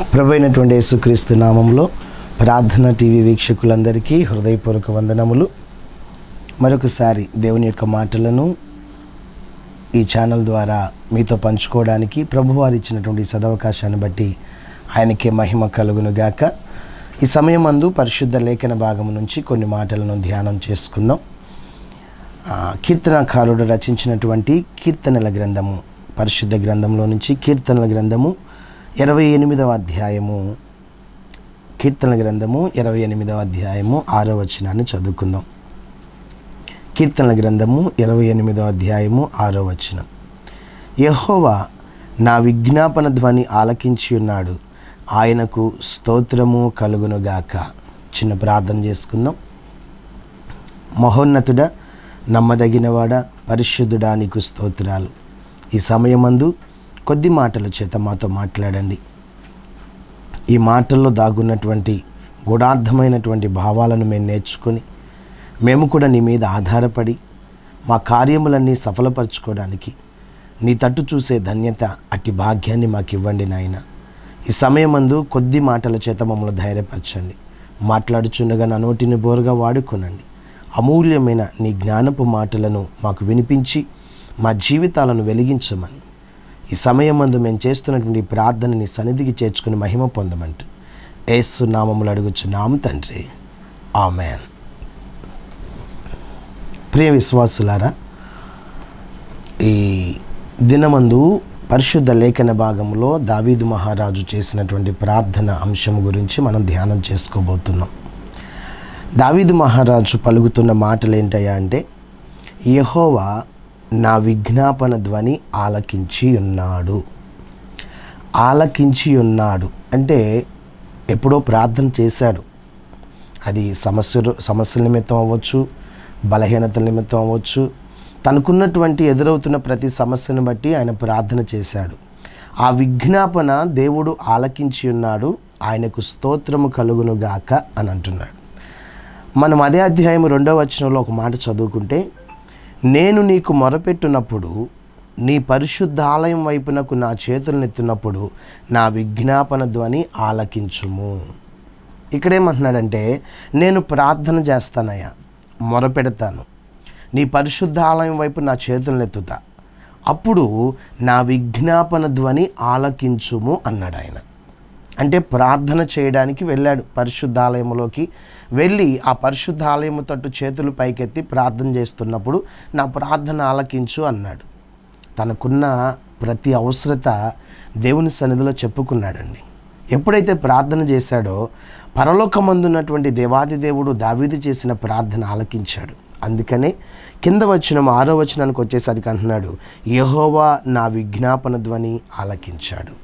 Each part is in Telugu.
ప్రభు అయినటువంటి యేసుక్రీస్తు నామంలో ప్రార్థన టీవీ వీక్షకులందరికీ హృదయపూర్వక వందనములు. మరొకసారి దేవుని యొక్క మాటలను ఈ ఛానల్ ద్వారా మీతో పంచుకోవడానికి ప్రభువారు ఇచ్చినటువంటి సదవకాశాన్ని బట్టి ఆయనకే మహిమ కలుగును గాక. ఈ సమయం అందు పరిశుద్ధ లేఖన భాగము నుంచి కొన్ని మాటలను ధ్యానం చేసుకుందాం. కీర్తనాకారుడు రచించినటువంటి కీర్తనల గ్రంథము, పరిశుద్ధ గ్రంథంలో నుంచి కీర్తనల గ్రంథము 28వ అధ్యాయము, కీర్తన గ్రంథము 28వ అధ్యాయము 6వ వచనాన్ని చదువుకుందాం. కీర్తనల గ్రంథము 28వ అధ్యాయము 6వ వచనం. యెహోవా నా విజ్ఞాపన ధ్వని ఆలకించి ఉన్నాడు, ఆయనకు స్తోత్రము కలుగునుగాక. చిన్న ప్రార్థన చేసుకుందాం. మహోన్నతుడా, నమ్మదగినవాడా, పరిశుద్ధుడా, నీకు స్తోత్రాలు. ఈ సమయమందు కొద్ది మాటల చేత మాతో మాట్లాడండి. ఈ మాటల్లో దాగున్నటువంటి గూఢార్థమైనటువంటి భావాలను మేము నేర్చుకొని మేము కూడా నీ మీద ఆధారపడి మా కార్యములన్నీ సఫలపరచుకోవడానికి నీ తట్టు చూసే ధన్యత, అట్టి భాగ్యాన్ని మాకు ఇవ్వండి నాయన. ఈ సమయమందు కొద్ది మాటల చేత మమ్మల్ని ధైర్యపరచండి. మాట్లాడుచుండగా నా నోటిని బోరుగా వాడుకోనండి. అమూల్యమైన నీ జ్ఞానపు మాటలను మాకు వినిపించి మా జీవితాలను వెలిగించమని ఈ సమయమందు మేము చేస్తున్నటువంటి ప్రార్థన నీ సన్నిధికి చేర్చుకుని మహిమ పొందమంటూ యేసు నామములో అడుగుచున్నాము తండ్రి, ఆమేన్. ప్రియ విశ్వాసులారా, ఈ దినమందు పరిశుద్ధ లేఖన భాగంలో దావీదు మహారాజు చేసినటువంటి ప్రార్థన అంశం గురించి మనం ధ్యానం చేసుకోబోతున్నాం. దావీదు మహారాజు పలుకుతున్న మాటలు ఏంటయ్యా అంటే, యెహోవా నా విజ్ఞాపన ధ్వని ఆలకించి ఉన్నాడు. ఆలకించి ఉన్నాడు అంటే ఎప్పుడో ప్రార్థన చేశాడు. అది సమస్యల నిమిత్తం అవ్వచ్చు, బలహీనతల నిమిత్తం అవ్వచ్చు, తనకున్నటువంటి ఎదురవుతున్న ప్రతి సమస్యను బట్టి ఆయన ప్రార్థన చేశాడు. ఆ విజ్ఞాపన దేవుడు ఆలకించి ఉన్నాడు, ఆయనకు స్తోత్రము కలుగునుగాక అని అంటున్నాడు. మనం అదే అధ్యాయం 2వ వచనంలో ఒక మాట చదువుకుంటే, నేను నీకు మొరపెట్టినప్పుడు, నీ పరిశుద్ధ ఆలయం వైపునకు నా చేతులనెత్తినప్పుడు నా విజ్ఞాపన ధ్వని ఆలకించుము. ఇక్కడేమంటున్నాడంటే, నేను ప్రార్థన చేస్తానయ్యా, మొరపెడతాను, నీ పరిశుద్ధ ఆలయం వైపు నా చేతులనెత్తుతా, అప్పుడు నా విజ్ఞాపన ధ్వని ఆలకించుము అన్నాడు ఆయన. అంటే ప్రార్థన చేయడానికి వెళ్ళాడు. పరిశుద్ధాలయంలోకి వెళ్ళి ఆ పరిశుద్ధాలయము తట్టు చేతులు పైకెత్తి ప్రార్థన చేస్తున్నప్పుడు నా ప్రార్థన ఆలకించు అన్నాడు. తనకున్న ప్రతి అవసరత దేవుని సన్నిధిలో చెప్పుకున్నాడండి. ఎప్పుడైతే ప్రార్థన చేశాడో పరలోకమందున్నటువంటి దేవాది దేవుడు దావీదు చేసిన ప్రార్థన ఆలకించాడు. అందుకనే కింద వచనం 6వ వచనానికి వచ్చేసరికి అంటున్నాడు, యెహోవా నా విజ్ఞాపన ధ్వని ఆలకించాడు.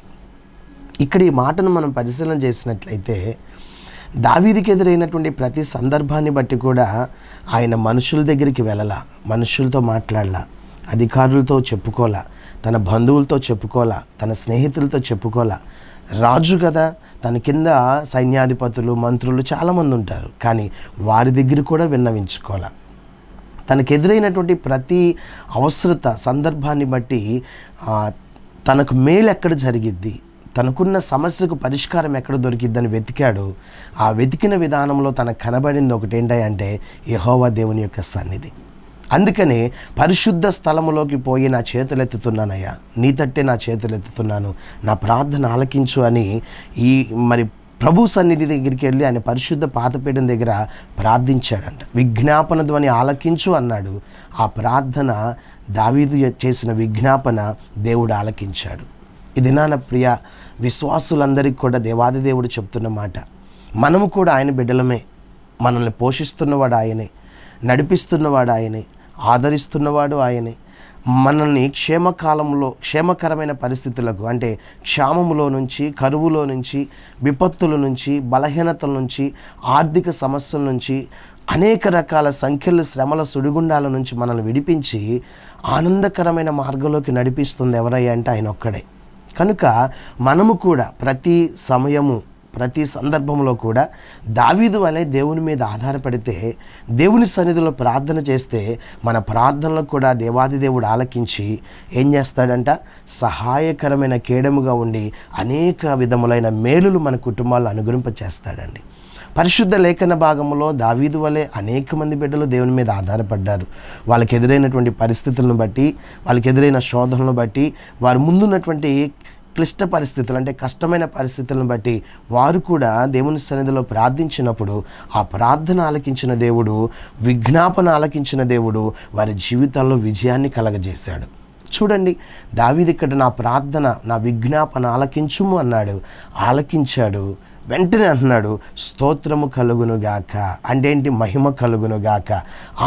ఇక్కడ ఈ మాటను మనం పరిశీలన చేసినట్లయితే దావీదుకి ఎదురైనటువంటి ప్రతి సందర్భాన్ని బట్టి కూడా ఆయన మనుషుల దగ్గరికి వెళ్ళాలా, మనుషులతో మాట్లాడాల, అధికారులతో చెప్పుకోలా, తన బంధువులతో చెప్పుకోలా, తన స్నేహితులతో చెప్పుకోలా. రాజు కదా, తన కింద సైన్యాధిపతులు, మంత్రులు చాలామంది ఉంటారు, కానీ వారి దగ్గర కూడా విన్నవించుకోవాలా. తనకు ఎదురైనటువంటి ప్రతి అవసరత సందర్భాన్ని బట్టి తనకు మేలు ఎక్కడ జరిగిద్ది, తనకున్న సమస్యకు పరిష్కారం ఎక్కడ దొరికిద్దని వెతికాడు. ఆ వెతికిన విధానంలో తనకు కనబడింది ఒకటేంటంటే యెహోవా దేవుని యొక్క సన్నిధి. అందుకనే పరిశుద్ధ స్థలములోకి పోయి నా చేతులెత్తుతున్నానయ్యా, నీ తట్టే నా చేతులెత్తుతున్నాను, నా ప్రార్థన ఆలకించు అని ఈ ప్రభు సన్నిధి దగ్గరికి వెళ్ళి ఆయన పరిశుద్ధ పాదపీఠం దగ్గర ప్రార్థించాడంట. విజ్ఞాపన ధ్వని ఆలకించు అన్నాడు. ఆ ప్రార్థన, దావీదు చేసిన విజ్ఞాపన దేవుడు ఆలకించాడు. ఇది నా ప్రియ విశ్వాసులందరికీ కూడా దేవాది దేవుడు చెప్తున్న మాట. మనము కూడా ఆయన బిడ్డలమే. మనల్ని పోషిస్తున్నవాడు ఆయనే, నడిపిస్తున్నవాడు ఆయనే, ఆదరిస్తున్నవాడు ఆయనే. మనల్ని క్షేమకాలంలో క్షేమకరమైన పరిస్థితులకు, అంటే క్షామములో నుంచి, కరువులో నుంచి, విపత్తుల నుంచి, బలహీనతల నుంచి, ఆర్థిక సమస్యల నుంచి, అనేక రకాల సంఖ్యల శ్రమల సుడిగుండాల నుంచి మనల్ని విడిపించి ఆనందకరమైన మార్గంలోకి నడిపిస్తుంది ఎవరయ్యా అంటే ఆయన ఒక్కడే. కనుక మనము కూడా ప్రతి సమయము, ప్రతి సందర్భంలో కూడా దావీదు వలె దేవుని మీద ఆధారపడితే, దేవుని సన్నిధిలో ప్రార్థన చేస్తే మన ప్రార్థనలకు కూడా దేవాది దేవుడు ఆలకించి ఏం చేస్తాడంట, సహాయకరమైన కేడముగా ఉండి అనేక విధములైన మేలులు మన కుటుంబాల్లో అనుగ్రహింపచేస్తాడండి. పరిశుద్ధ లేఖన భాగంలో దావీదు వలె అనేక మంది బిడ్డలు దేవుని మీద ఆధారపడ్డారు. వాళ్ళకి ఎదురైనటువంటి పరిస్థితులను బట్టి, వాళ్ళకి ఎదురైన శోధనలను బట్టి, వారు ముందున్నటువంటి క్లిష్ట పరిస్థితులు అంటే కష్టమైన పరిస్థితులను బట్టి వారు కూడా దేవుని సన్నిధిలో ప్రార్థించినప్పుడు ఆ ప్రార్థన ఆలకించిన దేవుడు, విజ్ఞాపన ఆలకించిన దేవుడు వారి జీవితాల్లో విజయాన్ని కలగజేశాడు. చూడండి, దావీదు ఇక్కడ నా ప్రార్థన, నా విజ్ఞాపన ఆలకించుము అన్నాడు. ఆలకించాడు. వెంటనే అంటున్నాడు, స్తోత్రము కలుగునుగాక. అంటే ఏంటి? మహిమ కలుగునుగాక.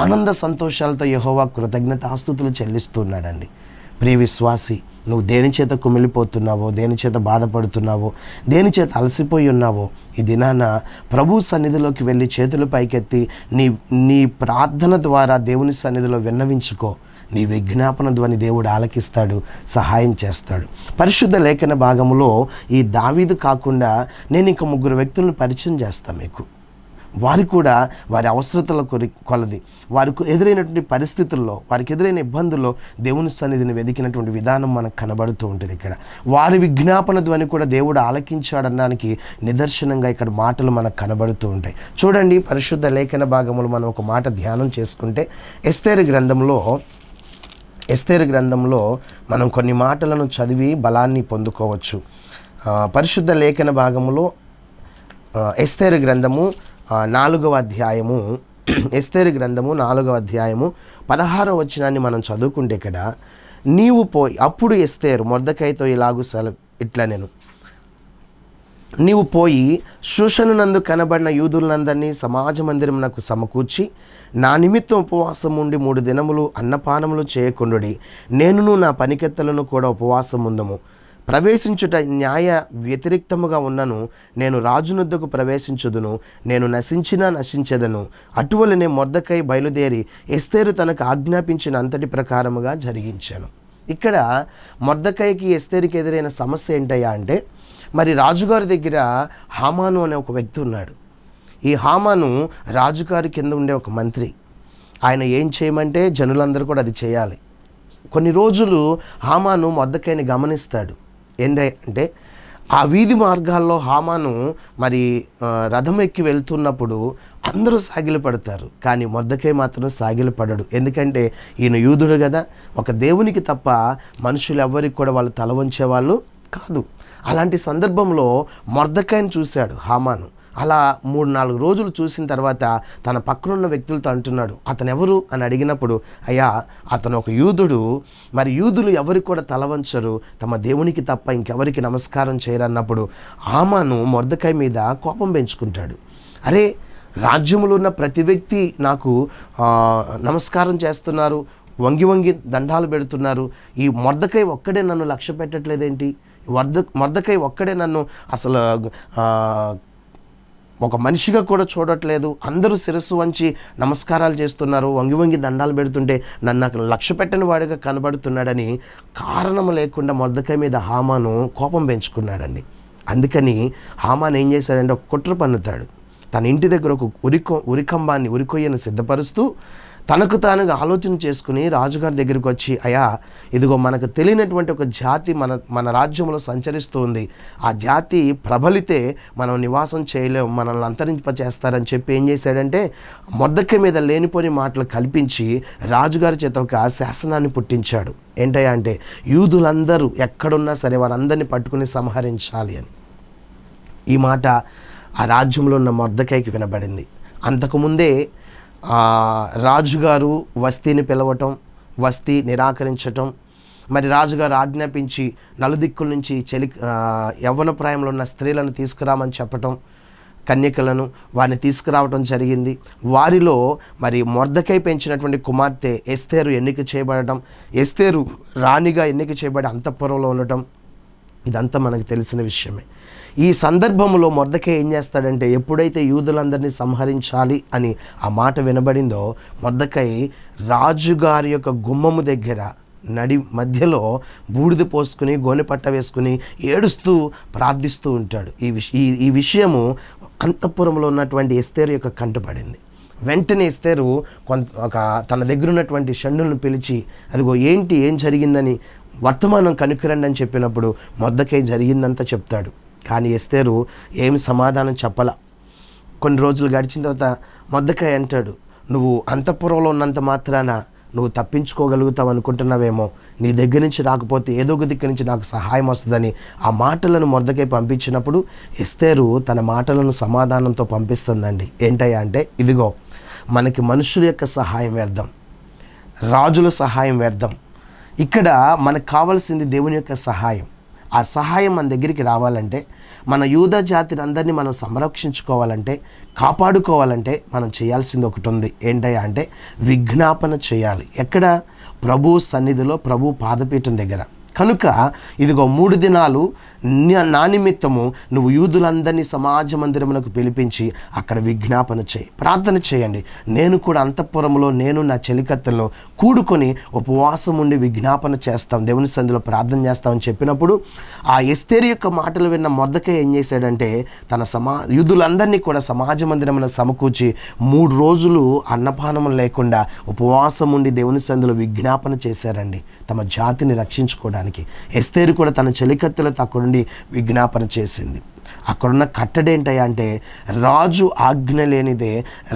ఆనంద సంతోషాలతో యెహోవా కృతజ్ఞతాస్తుతులు చెల్లిస్తున్నాడండి. ప్రియ విశ్వాసి, నువ్వు దేని చేత కుమిలిపోతున్నావో, దేని చేత బాధపడుతున్నావో, దేని చేత అలసిపోయి ఉన్నావో, ఈ దినాన ప్రభు సన్నిధిలోకి వెళ్ళి చేతులు పైకెత్తి నీ ప్రార్థన ద్వారా దేవుని సన్నిధిలో విన్నవించుకో. నీ విజ్ఞాపన ధ్వని దేవుడు ఆలకిస్తాడు, సహాయం చేస్తాడు. పరిశుద్ధ లేఖన భాగంలో ఈ దావీదు కాకుండా నేను ఇంకా 3 వ్యక్తులను పరిచయం చేస్తాను మీకు. వారు కూడా వారి అవసరతల కొలది, వారికి ఎదురైనటువంటి పరిస్థితుల్లో, వారికి ఎదురైన ఇబ్బందుల్లో దేవుని సన్నిధిని వెతికినటువంటి విధానం మనకు కనబడుతూ ఉంటుంది. ఇక్కడ వారి విజ్ఞాపన ధ్వని కూడా దేవుడు ఆలకించాడనడానికి నిదర్శనంగా ఇక్కడ మాటలు మనకు కనబడుతూ ఉంటాయి. చూడండి, పరిశుద్ధ లేఖన భాగంలో మనం ఒక మాట ధ్యానం చేసుకుంటే ఎస్తేరు గ్రంథంలో మనం కొన్ని మాటలను చదివి బలాన్ని పొందుకోవచ్చు. పరిశుద్ధ లేఖన భాగంలో ఎస్తేరు గ్రంథము 4వ అధ్యాయము, ఎస్తేరు గ్రంథము 4వ అధ్యాయము 16వ వచనాన్ని మనం చదువుకుంటే ఇక్కడ, నీవు పోయి, అప్పుడు ఎస్తేరు మొర్దెకైతో ఇలాగు ఇట్లా నీవు పోయి షూషనునందు కనబడిన యూదులందరినీ సమాజ మందిరమునకు సమకూర్చి నా నిమిత్తం ఉపవాసం ఉండి 3 దినములు అన్నపానములు చేయకుండుడి. నేనును నా పనికెత్తలను కూడా ఉపవాసం ఉందము. ప్రవేశించుట న్యాయ వ్యతిరిక్తముగా ఉన్నను నేను రాజునొద్దకు ప్రవేశించుదును. నేను నశించెదను. అటువలనే మొర్దెకై బయలుదేరి ఎస్తేరు తనకు ఆజ్ఞాపించిన అంతటి ప్రకారముగా జరిగించాను. ఇక్కడ మొర్దెకైకి ఎస్తేరుకి ఎదురైన సమస్య ఏంటయ్యా అంటే, మరి రాజుగారి దగ్గర హామాను అనే ఒక వ్యక్తి ఉన్నాడు. ఈ హామాను రాజుగారి కింద ఉండే ఒక మంత్రి. ఆయన ఏం చేయమంటే జనులందరూ కూడా అది చేయాలి. కొన్ని రోజులు హామాను మొర్దెకైని గమనిస్తాడు. ఏంటంటే ఆ వీధి మార్గాల్లో హామాను మరి రథం ఎక్కి వెళ్తున్నప్పుడు అందరూ సాగిలపడతారు, కానీ మొర్దెకై మాత్రం సాగిలపడడు. ఎందుకంటే ఈయన యూదుడు కదా, ఒక దేవునికి తప్ప మనుషులు ఎవ్వరికి కూడా వాళ్ళు తల వంచేవాళ్ళు కాదు. అలాంటి సందర్భంలో మొర్దెకైని చూశాడు హామాను. అలా 3-4 రోజులు చూసిన తర్వాత తన పక్కనున్న వ్యక్తులతో అంటున్నాడు, అతను ఎవరు అని అడిగినప్పుడు, అయ్యా అతను ఒక యూదుడు, మరి యూదులు ఎవరికి కూడా తల వంచరు, తమ దేవునికి తప్ప ఇంకెవరికి నమస్కారం చేయరన్నప్పుడు హామాను మొర్దెకై మీద కోపం పెంచుకుంటాడు. అరే, రాజ్యములో ఉన్న ప్రతి వ్యక్తి నాకు నమస్కారం చేస్తున్నారు, వంగి దండాలు పెడుతున్నారు, ఈ మొర్దెకై ఒక్కడే నన్ను లక్ష్య పెట్టట్లేదేంటి? మొర్దెకై ఒక్కడే నన్ను అసలు ఒక మనిషిగా కూడా చూడట్లేదు, అందరూ శిరస్సు వంచి నమస్కారాలు చేస్తున్నారు, వంగి దండాలు పెడుతుంటే నన్ను నాకు లక్ష్య పెట్టని వాడిగా కనబడుతున్నాడని కారణం లేకుండా మొర్దెకై మీద హామాను కోపం పెంచుకున్నాడండి. అందుకని హామాను ఏం చేశాడంటే ఒక కుట్ర పన్నుతాడు. తన ఇంటి దగ్గర ఒక ఉరికొయ్యను సిద్ధపరుస్తూ తనకు తానుగా ఆలోచన చేసుకుని రాజుగారి దగ్గరికి వచ్చి, అయ్యా ఇదిగో మనకు తెలియనటువంటి ఒక జాతి మన రాజ్యంలో సంచరిస్తూ ఉంది, ఆ జాతి ప్రబలితే మనం నివాసం చేయలేము, మనల్ని అంతరింపచేస్తారని చెప్పి ఏం చేశాడంటే మొర్దెకై మీద లేనిపోని మాటలు కల్పించి రాజుగారి చేత ఒక శాసనాన్ని పుట్టించాడు. ఏంటయ్యా అంటే, యూదులందరూ ఎక్కడున్నా సరే వారందరినీ పట్టుకుని సంహరించాలి అని. ఈ మాట ఆ రాజ్యంలో ఉన్న మొర్దెకైకి వినబడింది. అంతకుముందే రాజుగారు వస్తీని పిలవటం, వస్తీ నిరాకరించటం, మరి రాజుగారు ఆజ్ఞాపించి నలుదిక్కుల నుంచి యవ్వన ప్రాయంలో ఉన్న స్త్రీలను తీసుకురామని చెప్పటం, కన్యకలను వారిని తీసుకురావటం జరిగింది. వారిలో మరి మొర్దెకై పెంచినటువంటి కుమార్తె ఎస్తేరు ఎన్నిక చేయబడటం, ఎస్తేరు రాణిగా ఎన్నిక చేయబడి అంతఃపురంలో ఉండటం, ఇదంతా మనకు తెలిసిన విషయమే. ఈ సందర్భంలో మొర్దెకై ఏం చేస్తాడంటే, ఎప్పుడైతే యూదులందరినీ సంహరించాలి అని ఆ మాట వినబడిందో మొర్దెకై రాజుగారి యొక్క గుమ్మము దగ్గర నడి మధ్యలో బూడిద పోసుకుని గోనెపట్ట వేసుకుని ఏడుస్తూ ప్రార్థిస్తూ ఉంటాడు. ఈ విషయము అంతఃపురంలో ఉన్నటువంటి ఎస్తేరు యొక్క కంటపడింది. వెంటనే ఎస్తేరు తన దగ్గర ఉన్నటువంటి షండులను పిలిచి, అదిగో ఏం జరిగిందని వర్తమానం కనుక్కురండి అని చెప్పినప్పుడు మొర్దెకై జరిగిందంతా చెప్తాడు. కానీ ఎస్తేరు ఏమి సమాధానం చెప్పలా. కొన్ని రోజులు గడిచిన తర్వాత మొర్దెకై అంటాడు, నువ్వు అంతఃపురంలో ఉన్నంత మాత్రాన నువ్వు తప్పించుకోగలుగుతావు అనుకుంటున్నావేమో, నీ దగ్గర నుంచి రాకపోతే ఏదో ఒక దగ్గర నుంచి నాకు సహాయం వస్తుందని ఆ మాటలను మొర్దెకై పంపించినప్పుడు ఎస్తేరు తన మాటలను సమాధానంతో పంపిస్తుందండి. ఏంటయ్యా అంటే, ఇదిగో మనకి మనుషుల యొక్క సహాయం వ్యర్థం, రాజుల సహాయం వ్యర్థం. ఇక్కడ మనకు కావాల్సింది దేవుని యొక్క సహాయం. ఆ సహాయం మన దగ్గరికి రావాలంటే, మన యూదా జాతిని అందరినీ మనం సంరక్షించుకోవాలంటే, కాపాడుకోవాలంటే మనం చేయాల్సింది ఒకటి ఉంది. ఏంటయ్యా అంటే విజ్ఞాపన చేయాలి. ఎక్కడ? ప్రభు సన్నిధిలో, ప్రభు పాదపీఠం దగ్గర. కనుక ఇదిగో 3 దినాలు నా నిమిత్తము నువ్వు యూదులందరినీ సమాజ మందిరమునకు పిలిపించి అక్కడ విజ్ఞాపన చేయి, ప్రార్థన చేయండి. నేను కూడా అంతఃపురంలో నేను నా చెలికత్తెలను కూడుకొని ఉపవాసం ఉండి విజ్ఞాపన చేస్తాం, దేవుని సన్నిధిలో ప్రార్థన చేస్తామని చెప్పినప్పుడు ఆ ఎస్తేరు యొక్క మాటలు విన్న మొర్దెకై ఏం చేశాడంటే తన యూదులందరినీ కూడా సమాజ మందిరమున సమకూర్చి 3 రోజులు అన్నపానము లేకుండా ఉపవాసం ఉండి దేవుని సన్నిధిలో విజ్ఞాపన చేశారండి, తమ జాతిని రక్షించుకోవడానికి. ఎస్తేరు కూడా తన చెలికత్తెలతో అక్కడ విజ్ఞాపన చేసింది. అక్కడున్న కట్టడేంటయ్యా అంటే, రాజు ఆజ్ఞ లేనిదే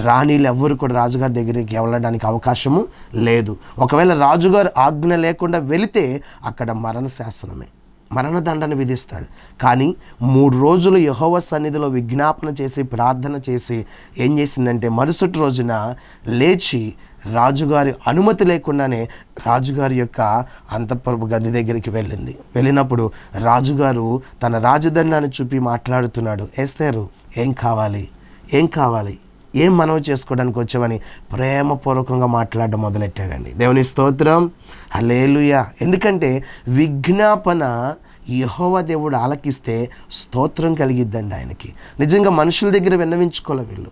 రాణీలు ఎవ్వరు కూడా రాజుగారి దగ్గరికి వెళ్ళడానికి అవకాశము లేదు. ఒకవేళ రాజుగారు ఆజ్ఞ లేకుండా వెళితే అక్కడ మరణ శాసనమే, మరణదండన విధిస్తాడు. కానీ 3 రోజులు యెహోవా సన్నిధిలో విజ్ఞాపన చేసి ప్రార్థన చేసి ఏం చేసిందంటే మరుసటి రోజున లేచి రాజుగారి అనుమతి లేకుండానే రాజుగారి యొక్క అంతఃపురపు గది దగ్గరికి వెళ్ళినప్పుడు రాజుగారు తన రాజదండాన్ని చూపి మాట్లాడుతున్నాడు. ఎస్తేరు ఏం కావాలి, ఏం మనవి చేసుకోవడానికి వచ్చామని ప్రేమపూర్వకంగా మాట్లాడడం మొదలెట్టాడండి. దేవుని స్తోత్రం, హల్లెలూయా. ఎందుకంటే విజ్ఞాపన యెహోవా దేవుడు ఆలకిస్తే స్తోత్రం కలిగిద్దండి ఆయనకి. నిజంగా మనుషుల దగ్గర విన్నవించుకోలే వీళ్ళు.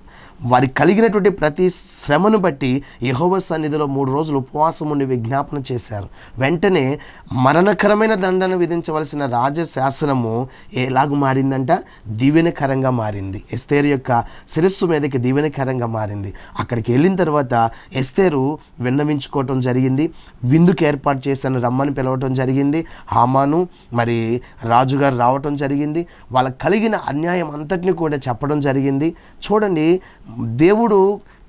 వారికి కలిగినటువంటి ప్రతి శ్రమను బట్టి యెహోవా సన్నిధిలో 3 రోజులు ఉపవాసం ఉండి విజ్ఞాపన చేశారు. వెంటనే మరణకరమైన దండన విధించవలసిన రాజశాసనము ఎలాగ మారిందంట? దీవెనకరంగా మారింది. ఎస్తేరు యొక్క శిరస్సు మీదకి దీవెనకరంగా మారింది. అక్కడికి వెళ్ళిన తర్వాత ఎస్తేరు విన్నవించుకోవటం జరిగింది, విందుకు ఏర్పాటు చేశాను రమ్మని పిలవటం జరిగింది. హామాను మరి రాజుగారు రావటం జరిగింది. వాళ్ళకి కలిగిన అన్యాయం అంతటిని కూడా చెప్పడం జరిగింది. చూడండి, దేవుడు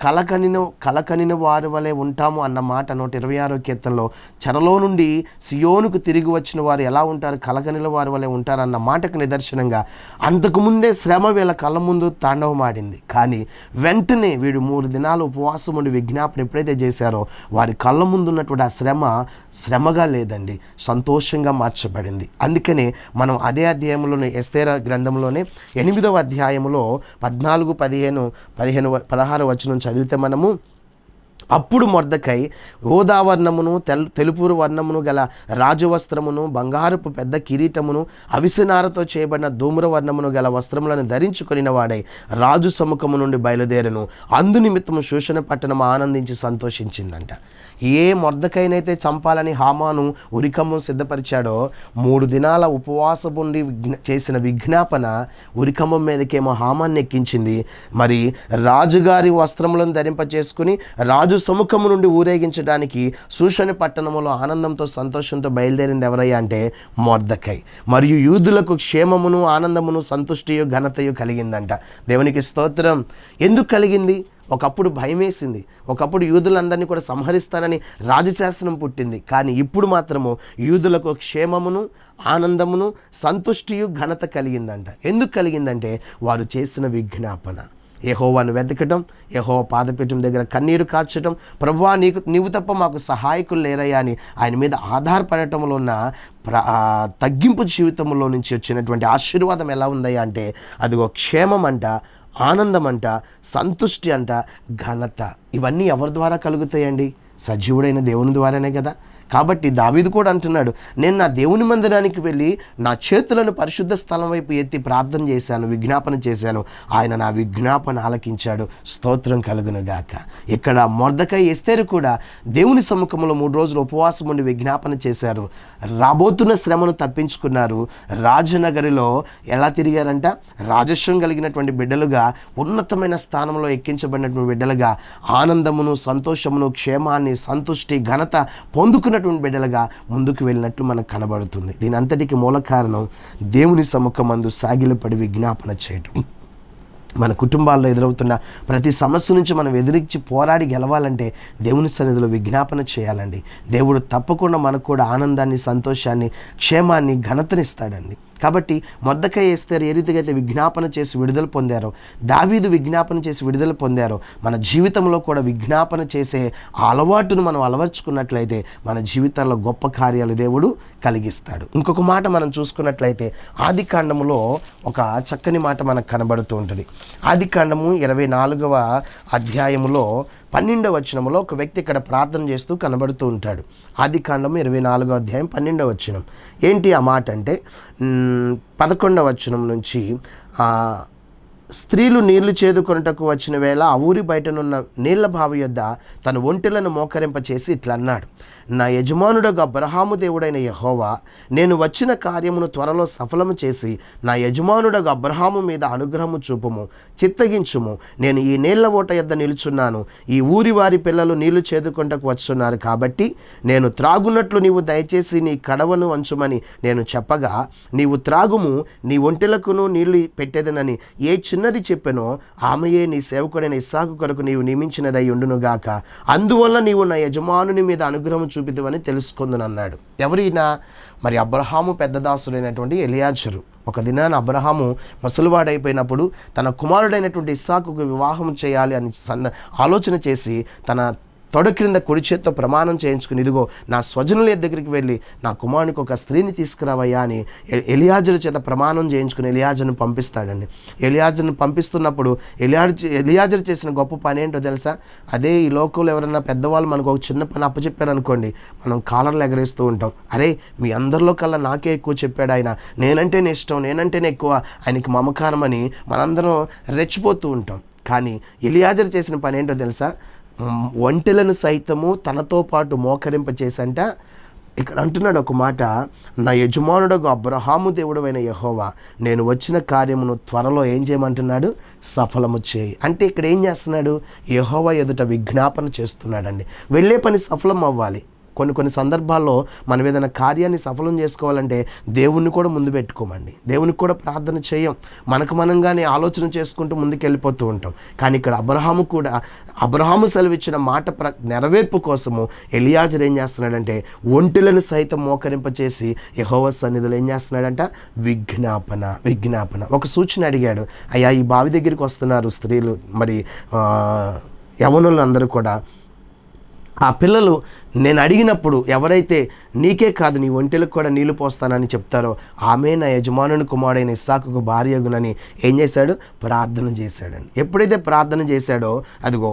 కలకనిన వారి వలె ఉంటాము అన్న మాట 126వ కీర్తనలో, చెరలో నుండి సియోనుకు తిరిగి వచ్చిన వారు ఎలా ఉంటారు, కలకనిన వారి వలె ఉంటారన్న మాటకు నిదర్శనంగా అంతకుముందే శ్రమ వీళ్ళ కళ్ళ ముందు తాండవమాడింది. కానీ వెంటనే వీడు 3 దినాలు ఉపవాసం ఉండి విజ్ఞాపన ఎప్పుడైతే చేశారో వారి కళ్ళ ముందు ఉన్నటువంటి ఆ శ్రమగా లేదండి, సంతోషంగా మార్చబడింది. అందుకనే మనం అదే అధ్యాయంలోనే ఎస్తేరు గ్రంథంలోనే 8వ అధ్యాయంలో 14, 15, 16 వచనం చదివితే మనము, అప్పుడు మొర్దెకై ఊదావర్ణమును తెలుపు వర్ణమును గల రాజవస్త్రమును బంగారపు పెద్ద కిరీటమును అవిసెనారతో చేయబడిన ధూమ్రవర్ణమును గల వస్త్రములను ధరించుకొనిన వాడై రాజు సముఖము నుండి బయలుదేరను. అందు నిమిత్తము శూషణ పట్టణము ఆనందించి సంతోషించిందంట. ఏ మొర్దెకైనైతే చంపాలని హామాను ఉరికమ్మం సిద్ధపరిచాడో 3 దినాల ఉపవాసపు ఉండి చేసిన విజ్ఞాపన ఉరికమ్మం మీదకేమో హామాన్ని ఎక్కించింది. మరి రాజుగారి వస్త్రములను ధరింపచేసుకుని రాజు సముఖము నుండి ఊరేగించడానికి శూషణ పట్టణములో ఆనందంతో సంతోషంతో బయలుదేరింది ఎవరయ్యా అంటే మొర్దెకై. మరియు యూదులకు క్షేమమును ఆనందమును సంతుష్టియు ఘనతయు కలిగిందంట. దేవునికి స్తోత్రం. ఎందుకు కలిగింది? ఒకప్పుడు భయం వేసింది, ఒకప్పుడు యూదులందరినీ కూడా సంహరిస్తానని రాజశాసనం పుట్టింది. కానీ ఇప్పుడు మాత్రము యూదులకు క్షేమమును ఆనందమును సంతుష్టియు ఘనత కలిగిందంట. ఎందుకు కలిగిందంటే వారు చేసిన విజ్ఞాపన, యెహోవాను వెతకటం, యెహోవా పాదపీఠం దగ్గర కన్నీరు కార్చటం, ప్రభువా నీవు తప్ప మాకు సహాయకులు లేరయ్యా అని ఆయన మీద ఆధారపడటంలో ఉన్న తగ్గింపు జీవితంలో నుంచి వచ్చినటువంటి ఆశీర్వాదం ఎలా ఉందయ్యా అంటే అదిగో క్షేమం అంట, ఆనందం అంట, సంతుష్టి అంట, ఘనత. ఇవన్నీ ఎవరి ద్వారా కలుగుతాయండి? సజీవుడైన దేవుని ద్వారానే కదా. కాబట్టి దావీదు కూడా అంటున్నాడు, నేను నా దేవుని మందిరానికి వెళ్ళి నా చేతులను పరిశుద్ధ స్థలం వైపు ఎత్తి ప్రార్థన చేశాను, విజ్ఞాపన చేశాను, ఆయన నా విజ్ఞాపన ఆలకించాడు, స్తోత్రం కలుగును గాక. ఇక్కడ మొర్దెకై ఎస్తేరు కూడా దేవుని సముఖంలో 3 రోజులు ఉపవాసం ఉండి విజ్ఞాపన చేశారు, రాబోతున్న శ్రమను తప్పించుకున్నారు. రాజనగరిలో ఎలా తిరిగారంట? రాజస్వం కలిగినటువంటి బిడ్డలుగా, ఉన్నతమైన స్థానంలో ఎక్కించబడినటువంటి బిడ్డలుగా, ఆనందమును, సంతోషమును, క్షేమాన్ని, సంతుష్టి, ఘనత పొందుకున్నటువంటి బిడ్డలుగా ముందుకు వెళ్ళినట్లు మనకు కనబడుతుంది. దీని అంతటికి మూల కారణం దేవుని సముఖమందు సాగిలపడి విజ్ఞాపన చేయటం. మన కుటుంబాల్లో ఎదురవుతున్న ప్రతి సమస్య నుంచి మనం ఎదిరించి పోరాడి గెలవాలంటే దేవుని సన్నిధిలో విజ్ఞాపన చేయాలండి. దేవుడు తప్పకుండా మనకు కూడా ఆనందాన్ని, సంతోషాన్ని, క్షేమాన్ని, ఘనతనిస్తాడండి. కాబట్టి మొర్దెకై ఎస్తేరు ఏ రీతిగా అయితే విజ్ఞాపన చేసి విడుదల పొందారో, దావీదు విజ్ఞాపన చేసి విడుదల పొందారో, మన జీవితంలో కూడా విజ్ఞాపన చేసే ఆ అలవాటును మనం అలవర్చుకున్నట్లయితే మన జీవితాల్లో గొప్ప కార్యాలు దేవుడు కలిగిస్తాడు. ఇంకొక మాట మనం చూసుకున్నట్లయితే ఆదికాండములో ఒక చక్కని మాట మనకు కనబడుతూ ఉంటుంది. ఆదికాండము 24వ అధ్యాయములో 12వ వచనంలో ఒక వ్యక్తి ఇక్కడ ప్రార్థన చేస్తూ కనబడుతూ ఉంటాడు. ఆదికాండము 24వ అధ్యాయం 12వ వచనం. ఏంటి ఆ మాట అంటే 11వ వచనం నుంచి, స్త్రీలు నీళ్లు చేదుకొనుటకు వచ్చిన వేళ ఆ ఊరి బయటనున్న నీళ్ల బావి యొద్ద తన ఒంటెలను మోకరింపచేసి ఇట్లా అన్నాడు, నా యజమానుడగు అబ్రహాము దేవుడైన యెహోవా, నేను వచ్చిన కార్యమును త్వరలో సఫలము చేసి నా యజమానుడగు అబ్రహాము మీద అనుగ్రహము చూపుము, చిత్తగించుము. నేను ఈ నీళ్ల ఓట యొద్ద నిలుచున్నాను, ఈ ఊరి వారి పిల్లలు నీళ్లు చేదుకొంటకు వచ్చున్నారు కాబట్టి నేను త్రాగున్నట్లు నీవు దయచేసి నీ కడవను వంచుమని నేను చెప్పగా, నీవు త్రాగుము, నీ ఒంటెలకును నీళ్లు పెట్టేదనని ఏ చిన్నది చెప్పెనో ఆమెయే నీ సేవకుడైన ఇస్సాకు కొరకు నీవు నియమించినదై ఉండునుగాక. అందువల్ల నీవు నా యజమానుని మీద అనుగ్రహం చూపిద్దువని తెలుసుకుందునన్నాడు. ఎవరైనా? మరి అబ్రహాము పెద్ద దాసుడైనటువంటి ఎలియాజరు. ఒక దినాన అబ్రహాము ముసలివాడైపోయినప్పుడు తన కుమారుడైనటువంటి ఇస్సాకుకు వివాహం చేయాలి అని ఆలోచన చేసి తన తొడ క్రింద కుడి చేత్తో ప్రమాణం చేయించుకుని, ఇదిగో నా స్వజనుల దగ్గరికి వెళ్ళి నా కుమారునికి ఒక స్త్రీని తీసుకురావయ్యా అని ఎలియాజరు చేత ప్రమాణం చేయించుకుని ఎలియాజరును పంపిస్తాడండి. ఎలియాజరును పంపిస్తున్నప్పుడు ఎలియాజరు చేసిన గొప్ప పని ఏంటో తెలుసా? అదే ఈ లోకంలో ఎవరైనా పెద్దవాళ్ళు మనకు ఒక చిన్న పని అప్పచెప్పారనుకోండి, మనం కాలర్లు ఎగరేస్తూ ఉంటాం. అరే, మీ అందరిలో కల్లా నాకే ఎక్కువ చెప్పాడు ఆయన, నేనంటేనే ఇష్టం, నేనంటేనే ఎక్కువ ఆయనకి మమకారం అని మనందరం రెచ్చిపోతూ ఉంటాం. కానీ ఎలియాజరు చేసిన పని ఏంటో తెలుసా? ఒంటెలను సైతము తనతో పాటు మోకరింపచేసంట. ఇక్కడ అంటున్నాడు ఒక మాట, నా యజమానుడగు అబ్రహాము దేవుడైన యెహోవా, నేను వచ్చిన కార్యమును త్వరలో ఏం చేయమంటున్నాడు? సఫలము చేయి. అంటే ఇక్కడ ఏం చేస్తున్నాడు? యెహోవా ఎదుట విజ్ఞాపన చేస్తున్నాడండి. వెళ్ళే పని సఫలం అవ్వాలి. కొన్ని సందర్భాల్లో మనం ఏదైనా కార్యాన్ని సఫలం చేసుకోవాలంటే దేవుణ్ణి కూడా ముందు పెట్టుకోమండి, దేవునికి కూడా ప్రార్థన చేయం, మనకు మనంగానే ఆలోచన చేసుకుంటూ ముందుకు వెళ్ళిపోతూ ఉంటాం. కానీ ఇక్కడ అబ్రహాము సెలవిచ్చిన మాట నెరవేర్పు కోసము ఎలియాజరు ఏం చేస్తున్నాడంటే ఒంటెలను సైతం మోకరింపచేసి యెహోవా సన్నిధిలో ఏం చేస్తున్నాడంట? విజ్ఞాపన. ఒక సూచన అడిగాడు, అయ్యా ఈ బావి దగ్గరికి వస్తున్నారు స్త్రీలు, మరి యవ్వనులు అందరూ కూడా. ఆ పిల్లలు నేను అడిగినప్పుడు ఎవరైతే నీకే కాదు నీ ఒంటెలకు కూడా నీళ్లు పోస్తానని చెప్తారో ఆమె నా యజమానుని కుమారుడైన ఇస్సాకుకు భార్యగునని ఏం చేశాడు? ప్రార్థన చేశాడండి. ఎప్పుడైతే ప్రార్థన చేశాడో అదిగో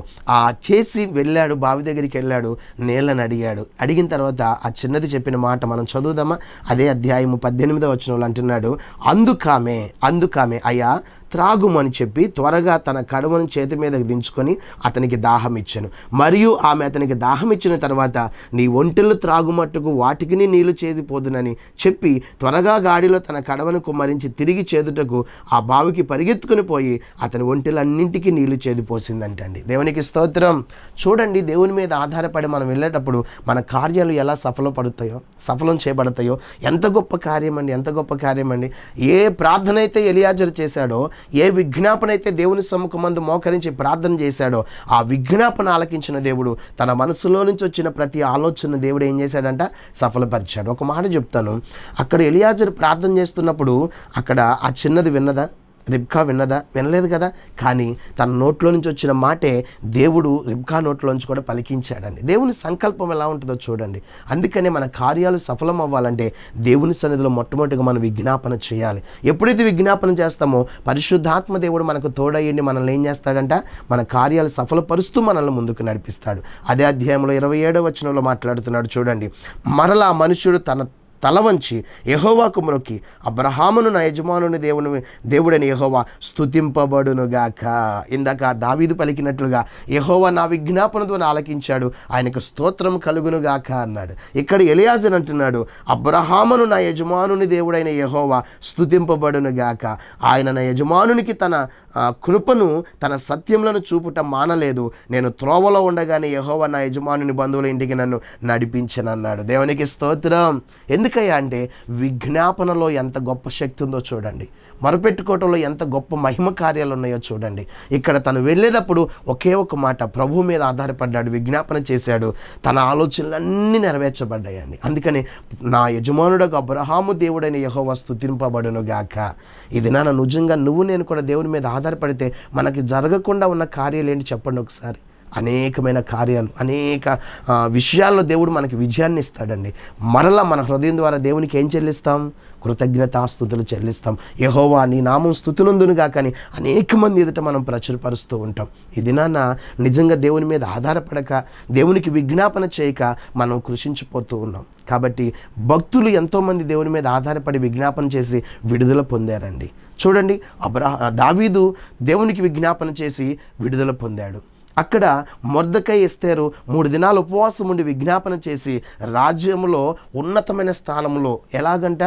చేసి వెళ్ళాడు, బావి దగ్గరికి వెళ్ళాడు, నీళ్ళని అడిగాడు. అడిగిన తర్వాత ఆ చిన్నది చెప్పిన మాట మనం చదువుదామా? అదే అధ్యాయము 18వ వచనంలో అంటున్నాడు, అందుకామె అయ్యా త్రాగుమని చెప్పి త్వరగా తన కడువను చేతి మీదకి దించుకొని అతనికి దాహం ఇచ్చాను. మరియు ఆమె అతనికి దాహం ఇచ్చిన తర్వాత నీ ఒంటెలు త్రాగుమట్టుకు వాటికి నీళ్లు చేదిపోదునని చెప్పి త్వరగా గాడిలో తన కడవను కుమ్మరించి తిరిగి చేదుటకు ఆ బావికి పరిగెత్తుకుని పోయి అతని ఒంటెలన్నింటికీ నీళ్లు చేదిపోసిందంటండి. దేవునికి స్తోత్రం. చూడండి, దేవుని మీద ఆధారపడి మనం వెళ్ళేటప్పుడు మన కార్యాలు ఎలా సఫలం చేయబడతాయో ఎంత గొప్ప కార్యం అండి. ఏ ప్రార్థన అయితే ఎలియాజరు చేశాడో, ఏ విజ్ఞాపన అయితే దేవుని సముఖమందు మోకరించి ప్రార్థన చేశాడో ఆ విజ్ఞాపన ఆలకించిన దేవుడు తన మనసులో నుంచి వచ్చిన ప్రతి ఆలోచన దేవుడు ఏం చేశాడంట? సఫలపరిచాడు. ఒక మాట చెప్తాను, అక్కడ ఎలియాజరు ప్రార్థన చేస్తున్నప్పుడు అక్కడ ఆ చిన్నది విన్నదా? రిబ్కా విన్నదా? వినలేదు కదా. కానీ తన నోట్లో నుంచి వచ్చిన మాటే దేవుడు రిబ్కా నోట్లో నుంచి కూడా పలికించాడండి. దేవుని సంకల్పం ఎలా ఉంటుందో చూడండి. అందుకనే మన కార్యాలు సఫలం అవ్వాలంటే దేవుని సన్నిధిలో మొట్టమొదటిగా మనం విజ్ఞాపన చేయాలి. ఎప్పుడైతే విజ్ఞాపన చేస్తామో పరిశుద్ధాత్మ దేవుడు మనకు తోడయ్యండి మనల్ని ఏం చేస్తాడంట, మన కార్యాలు సఫలపరుస్తూ మనల్ని ముందుకు నడిపిస్తాడు. అదే అధ్యాయంలో 27వ వచనంలో మాట్లాడుతున్నాడు చూడండి. మరలా మనుష్యుడు తన తల వంచి యెహోవాకు మ్రొక్కి, అబ్రహామును నా యజమానుని దేవుడని యెహోవా స్తుతింపబడునుగాక. ఇందాక దావీదు పలికినట్లుగా యెహోవా నా విజ్ఞాపన ద్వారా ఆలకించాడు, ఆయనకు స్తోత్రం కలుగునుగాక అన్నాడు. ఇక్కడ ఎలియాజరు అంటున్నాడు, అబ్రహామును నా యజమానుని దేవుడైన యెహోవా స్తుతింపబడునుగాక. ఆయన నా యజమానునికి తన కృపను తన సత్యములను చూపుట మానలేదు. నేను త్రోవలో ఉండగానే యెహోవా నా యజమానుని బంధువుల ఇంటికి నన్ను నడిపించనన్నాడు. దేవునికి స్తోత్రం. ఎందుకయ్యా అంటే విజ్ఞాపనలో ఎంత గొప్ప శక్తి ఉందో చూడండి. మొరపెట్టుకోవటంలో ఎంత గొప్ప మహిమ కార్యాలు ఉన్నాయో చూడండి. ఇక్కడ తను వెళ్ళేటప్పుడు ఒకే ఒక మాట ప్రభు మీద ఆధారపడ్డాడు, విజ్ఞాపన చేశాడు, తన ఆలోచనలన్నీ నెరవేర్చబడ్డాయండి. అందుకని నా యజమానుడకు అబ్రహాము దేవుడైన యెహోవా స్తుతింపబడును గాక. ఇది నా నిజంగా నువ్వు నేను కూడా దేవుని మీద ఆధారపడితే మనకి జరగకుండా ఉన్న కార్యాలు ఏంటి చెప్పండి ఒకసారి. అనేకమైన కార్యాలు, అనేక విషయాల్లో దేవుడు మనకి విజయాన్ని ఇస్తాడండి. మరలా మన హృదయం ద్వారా దేవునికి ఏం చెల్లిస్తాం? కృతజ్ఞతాస్తుతులు చెల్లిస్తాం. యెహోవా నీ నామం స్తుతినందునుగా కానీ అనేక మంది ఎదుట మనం ప్రచురపరుస్తూ ఉంటాం. ఇది నిజంగా దేవుని మీద ఆధారపడక, దేవునికి విజ్ఞాపన చేయక మనం కృషించిపోతూ ఉన్నాం. కాబట్టి భక్తులు ఎంతోమంది దేవుని మీద ఆధారపడి విజ్ఞాపన చేసి విడుదల పొందారండి. చూడండి, దావీదు దేవునికి విజ్ఞాపన చేసి విడుదల పొందాడు. అక్కడ మొర్దెకై ఎస్తేరు 3 దినాలు ఉపవాసం ఉండి విజ్ఞాపన చేసి రాజ్యంలో ఉన్నతమైన స్థానంలో ఎలాగంట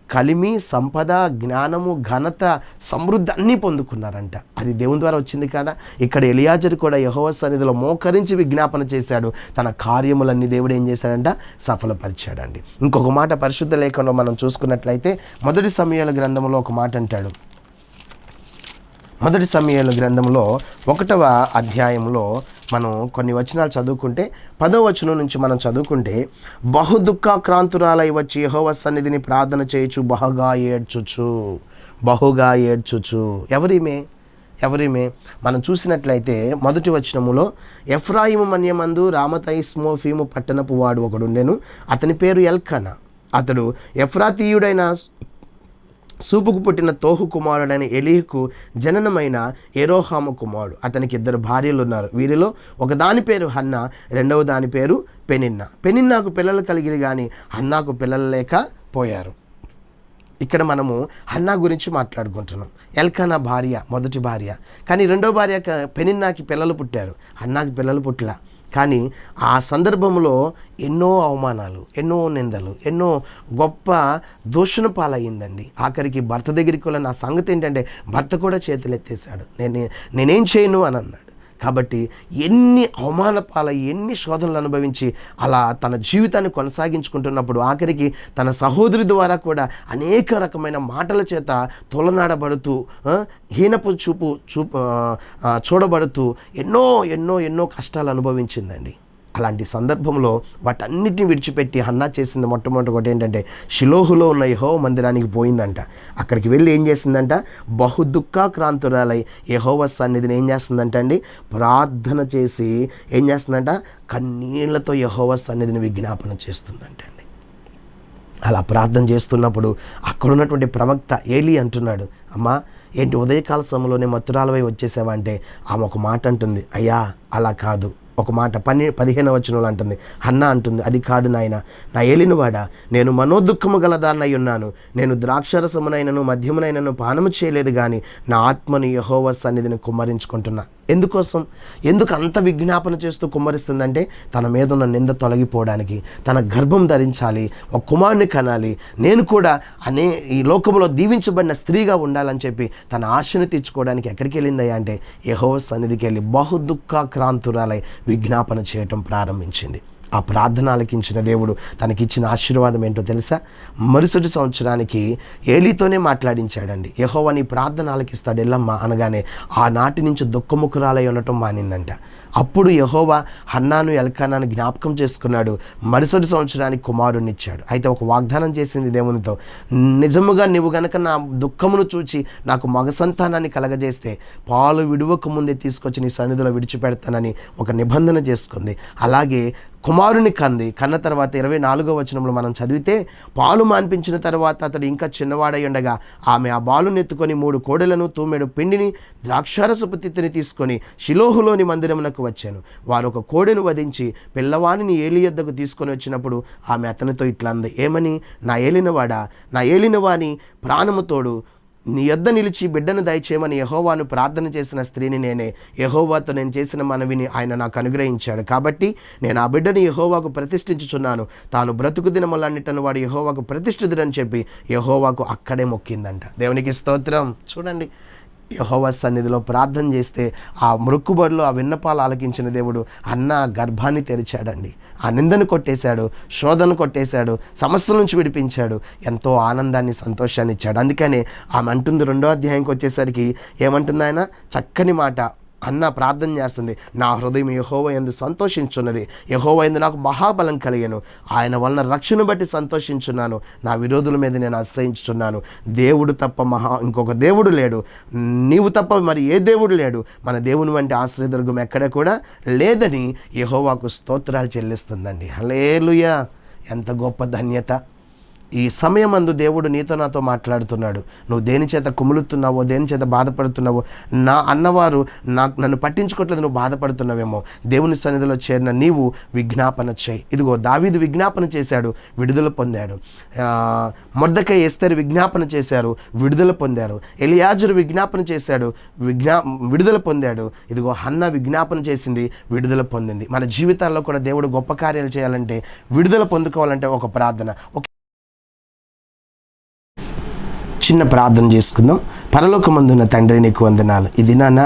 కలిమి, సంపద, జ్ఞానము, ఘనత, సమృద్ధి అన్నీ పొందుకున్నారంట. అది దేవుని ద్వారా వచ్చింది కదా. ఇక్కడ ఎలియాజరు కూడా యెహోవా సన్నిధిలో మోకరించి విజ్ఞాపన చేశాడు. తన కార్యములన్నీ దేవుడు ఏం చేశాడంట? సఫలపరిచాడండి. ఇంకొక మాట పరిశుద్ధ లేఖనంలో మనం చూసుకున్నట్లయితే మొదటి సమూయేలు గ్రంథంలో ఒక మాట అంటాడు. మొదటి సమూయేలు గ్రంథంలో 1వ అధ్యాయంలో మనం కొన్ని వచనాలు చదువుకుంటే 10వ వచనం నుంచి మనం చదువుకుంటే, బహుదుఃఖాక్రాంతురాలై వచ్చి యెహోవా సన్నిధిని ప్రార్థన చేయుచు బహుగా ఏడ్చుచు. ఎవరిమే మనం చూసినట్లయితే మొదటి వచనములో, ఎఫ్రాయిము మన్యమందు రామతైస్మోఫీము పట్టణపు వాడు ఒకడుండెను, అతని పేరు ఎల్కనా. అతడు ఎఫ్రాతీయుడైన సూపుకు పుట్టిన తోహు కుమారుడైన ఎలీహుకు జననమైన ఎరోహాము కుమారుడు. అతనికి 2 భార్యలు ఉన్నారు. వీరిలో ఒకదాని పేరు హన్నా, రెండవ దాని పేరు పెనిన్నా. పెనిన్నాకు పిల్లలు కలిగిరి కానీ హన్నాకు పిల్లలు లేకపోయారు. ఇక్కడ మనము హన్నా గురించి మాట్లాడుకుంటున్నాం. ఎల్కానా భార్య, మొదటి భార్య. కానీ రెండవ భార్య పెనిన్నాకి పిల్లలు పుట్టారు, హన్నాకి పిల్లలు పుట్టలా. కానీ ఆ సందర్భంలో ఎన్నో అవమానాలు, ఎన్నో నిందలు, ఎన్నో గొప్ప దూషణ పాలయ్యిందండి. ఆఖరికి భర్త దగ్గరికి వెళ్ళిన నా సంగతి ఏంటంటే భర్త కూడా చేతులు ఎత్తేసాడు, నేనేం చేయను అని అన్నాడు. కాబట్టి ఎన్ని అవమాన పాలయ్యి, ఎన్ని శోధనలు అనుభవించి అలా తన జీవితాన్ని కొనసాగించుకుంటున్నప్పుడు ఆఖరికి తన సహోదరి ద్వారా కూడా అనేక రకమైన మాటల చేత తొలనాడబడుతూ, హీనపు చూడబడుతూ ఎన్నో ఎన్నో ఎన్నో కష్టాలు అనుభవించిందండి. అలాంటి సందర్భంలో వాటన్నిటిని విడిచిపెట్టి హన్నా చేసింది మొట్టమొదటి ఏంటంటే షిలోహులో ఉన్న యెహోవా మందిరానికి పోయిందంట. అక్కడికి వెళ్ళి ఏం చేసిందంట? బహుదుఃఖాక్రాంతురాలై యెహోవా సన్నిధిని ఏం చేస్తుందంట అండి? ప్రార్థన చేసి ఏం చేస్తుందంట? కన్నీళ్లతో యెహోవా సన్నిధిని విజ్ఞాపన చేస్తుందంట అండి. అలా ప్రార్థన చేస్తున్నప్పుడు అక్కడ ఉన్నటువంటి ప్రవక్త ఏలీ అంటున్నాడు, అమ్మా ఏంటి ఉదయకాల సమయంలోనే మత్తురాలవై వచ్చేసావా అంటే ఆమె ఒక మాట అంటుంది, అయ్యా అలా కాదు. ఒక మాట 15వ వచనంలో అంటుంది, హన్నా అంటుంది, అది కాదు నాయన, నా ఏలినవాడా, నేను మనోదుఃఖము గలదాన్నై ఉన్నాను. నేను ద్రాక్షరసమునైనను మద్యమునైనను పానము చేయలేదు, కానీ నా ఆత్మను యెహోవా సన్నిధిని కుమ్మరించుకుంటున్నా. ఎందుకు అంత విజ్ఞాపన చేస్తూ కుమ్మరిస్తుందంటే తన మీద ఉన్న నింద తొలగిపోవడానికి, తన గర్భం ధరించాలి, ఒక కుమారుని కనాలి, నేను కూడా ఈ లోకంలో దీవించబడిన స్త్రీగా ఉండాలని చెప్పి తన ఆశను తీర్చుకోవడానికి ఎక్కడికి వెళ్ళిందయ్యా అంటే యెహోవా సన్నిధికి వెళ్ళి బహుదుఃఖాక్రాంతురాలై విజ్ఞాపన చేయటం ప్రారంభించింది. ఆ ప్రార్థన ఆలకించిన దేవుడు తనకిచ్చిన ఆశీర్వాదం ఏంటో తెలుసా? మరుసటి సంవత్సరానికి ఏలీతోనే మాట్లాడించాడండి. యెహోవా నీ ప్రార్థన ఆలకిస్తాడు ఎల్లమ్మ అనగానే ఆనాటి నుంచి దుఃఖముఖురాలై ఉండటం మానిందంట. అప్పుడు యెహోవా హన్నాను ఎల్కానాను జ్ఞాపకం చేసుకున్నాడు. మరుసటి సంవత్సరానికి కుమారుడిని ఇచ్చాడు. అయితే ఒక వాగ్దానం చేసింది దేవునితో, నిజముగా నువ్వు గనక నా దుఃఖమును చూచి నాకు మగ సంతానాన్ని కలగజేస్తే పాలు విడువక ముందే తీసుకొచ్చి నీ సన్నిధిలో విడిచిపెడతానని ఒక నిబంధన చేసుకుంది. అలాగే కుమారుని కన్న తర్వాత 24వ వచనంలో మనం చదివితే, పాలు మాన్పించిన తర్వాత అతడు ఇంకా చిన్నవాడై ఉండగా ఆమె ఆ బాలుని ఎత్తుకొని 3 కోడెలను తూమెడు పిండిని ద్రాక్షారసపు తిత్తిని తీసుకొని షిలోహులోని మందిరమునకు వచ్చాను. వారు ఒక కోడెను వధించి పిల్లవాడిని ఏలి యొద్దకు తీసుకొని వచ్చినప్పుడు ఆమె అతనితో ఇట్లా అంది, ఏమని? నా ఏలినవాని ప్రాణము తోడు నీ యొద్ద నిలిచి బిడ్డను దయచేయమని యెహోవాను ప్రార్థన చేసిన స్త్రీని నేనే. యెహోవాతో నేను చేసిన మనవిని ఆయన నాకు అనుగ్రహించాడు. కాబట్టి నేను ఆ బిడ్డను యెహోవాకు ప్రతిష్ఠించుచున్నాను. తాను బ్రతుకు దినములన్నిటను వాడు యెహోవాకు ప్రతిష్ఠితుడని చెప్పి యెహోవాకు అక్కడే మొక్కిందంట. దేవునికి స్తోత్రం. చూడండి, యెహోవా సన్నిధిలో ప్రార్థన చేస్తే ఆ మొక్కుబడిలో ఆ విన్నపాలు ఆలకించిన దేవుడు అన్న గర్భాన్ని తెరిచాడండి. ఆ నిందను కొట్టేశాడు, శోధన కొట్టేశాడు, సమస్యల నుంచి విడిపించాడు, ఎంతో ఆనందాన్ని సంతోషాన్ని ఇచ్చాడు. అందుకనే ఆమె అంటుంది 2వ అధ్యాయంకి వచ్చేసరికి ఏమంటుంది? ఆయన చక్కని మాట అన్న ప్రార్థన చేస్తుంది, నా హృదయం యెహోవా యందు సంతోషించున్నది, యెహోవా యందు నాకు మహాబలం కలిగెను, ఆయన వలన రక్షణ బట్టి సంతోషించున్నాను, నా విరోధుల మీద నేను అసహించుచున్నాను. దేవుడు తప్ప ఇంకొక దేవుడు లేడు, నీవు తప్ప మరి ఏ దేవుడు లేడు, మన దేవుని వంటి ఆశ్రయదుర్గం ఎక్కడ కూడా లేదని యెహోవాకు స్తోత్రాలు చెల్లిస్తుందండి. హల్లెలూయా! ఎంత గొప్ప ధన్యత! ఈ సమయమందు దేవుడు నీతో నాతో మాట్లాడుతున్నాడు. నువ్వు దేని చేత కుములుతున్నావో, దేని చేత బాధపడుతున్నావో, నా అన్నవారు నన్ను పట్టించుకోవట్లేదు, నువ్వు బాధపడుతున్నావేమో, దేవుని సన్నిధిలో చేరిన నీవు విజ్ఞాపన చేయి. ఇదిగో దావీదు విజ్ఞాపన చేశాడు, విడుదల పొందాడు. మొర్దెకై ఎస్తేరు విజ్ఞాపన చేశారు, విడుదల పొందారు. ఎలియాజరు విజ్ఞాపన చేశాడు, విడుదల పొందాడు. ఇదిగో హన్న విజ్ఞాపన చేసింది, విడుదల పొందింది. మన జీవితాల్లో కూడా దేవుడు గొప్ప కార్యాలు చేయాలంటే, విడుదల పొందుకోవాలంటే ఒక ప్రార్థన. చిన్న ప్రార్థన చేసుకుందాం. పరలోకమందున్న తండ్రి, నీకు వందనాలు. ఈ దినాన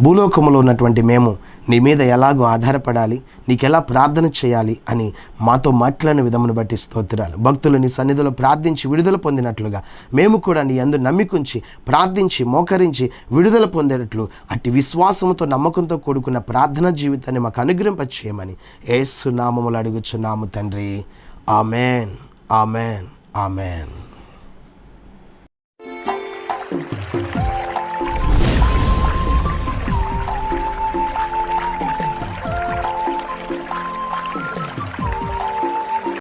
భూలోకములో ఉన్నటువంటి మేము నీ మీద ఎలాగో ఆధారపడాలి, నీకెలా ప్రార్థన చేయాలి అని మాతో మాట్లాడిన విధమును బట్టి స్తోత్రాలు. భక్తులు నీ సన్నిధిలో ప్రార్థించి విడుదల పొందినట్లుగా మేము కూడా నీ యందు నమ్మికుంచి ప్రార్థించి మోకరించి విడుదల పొందేటట్లు అట్టి విశ్వాసంతో నమ్మకంతో కూడుకున్న ప్రార్థనా జీవితాన్ని మాకు అనుగ్రహింపచేయమని యేసు నామములో అడుగుచున్నాము తండ్రి. Amen, amen, amen.